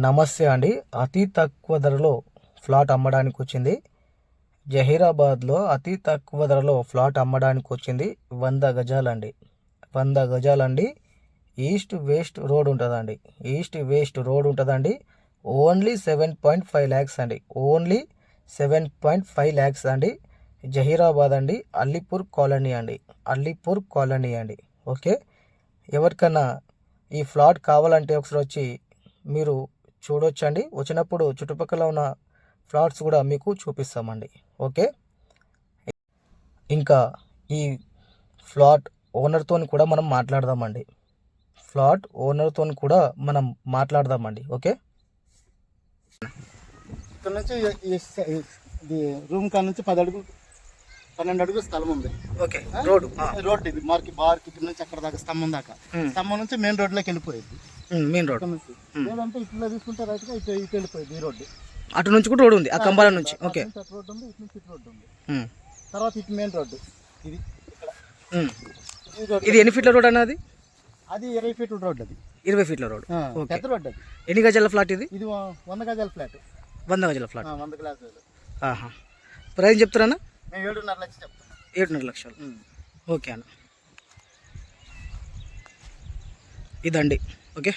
నమస్తే అండి. అతి తక్కువ ధరలో ఫ్లాట్ అమ్మడానికి వచ్చింది. జహీరాబాద్లో అతి తక్కువ ధరలో ఫ్లాట్ అమ్మడానికి వచ్చింది. 100 గజాలండి. 100 గజాలండి. ఈస్ట్ వెస్ట్ రోడ్ ఉంటుందండి. ఈస్ట్ వెస్ట్ రోడ్ ఉంటుందండి. ఓన్లీ 7.5 ల్యాక్స్ అండి. ఓన్లీ 7.5 ల్యాక్స్ అండి. జహీరాబాద్ అండి. అల్లీపూర్ కాలనీ అండి. అల్లీపూర్ కాలనీ అండి. ఓకే, ఎవరికన్నా ఈ ఫ్లాట్ కావాలంటే ఒకసారి వచ్చి మీరు చూడొచ్చండి. వచ్చినప్పుడు చుట్టుపక్కల ఉన్న ఫ్లాట్స్ కూడా మీకు చూపిస్తామండి. ఓకే, ఇంకా ఈ ఫ్లాట్ ఓనర్తో కూడా మనం మాట్లాడదామండి. ఫ్లాట్ ఓనర్తో కూడా మనం మాట్లాడదామండి. ఓకే, ఇక్కడ నుంచి ఇది రూమ్ కాడ నుంచి 12 అడుగులు స్థలం ఉంది. ఓకే, రోడ్ ఇది బార్కి ఇక్కడ నుంచి అక్కడ దాకా స్తంభం దాకా. స్తంభం నుంచి మెయిన్ రోడ్లోకి వెళ్ళిపోయింది. మెయిన్ రోడ్ నుంచి లేదంటే ఇట్లా తీసుకుంటే రైట్గా ఇటు వెళ్ళిపోయింది. ఈ రోడ్డు అటు నుంచి కూడా రోడ్ ఉంది, ఆ కంబాల నుంచి. ఓకే, రోడ్డు ఉంది, ఇటు నుంచి ఇటు రోడ్డు ఉంది. తర్వాత ఇటు మెయిన్ రోడ్డు ఇది ఇక్కడ. ఇది ఎన్ని ఫీట్ల రోడ్ అన్నది? అది 20 ఫీట్ల రోడ్డు. అది 20 ఫీట్ల రోడ్. పెద్ద రోడ్డు. అది ఎన్ని గజాల ఫ్లాట్ ఇది? ఇది 100 గజాల ఫ్లాట్. 100 గజాల ఫ్లాట్. 100 గజాలు. ప్రైస్ చెప్తారన్నా? మేము 7.5 లక్షలు చెప్తున్నాం. 7.5 లక్షలు. ఓకే అన్న, ఇదండి. ఓకే.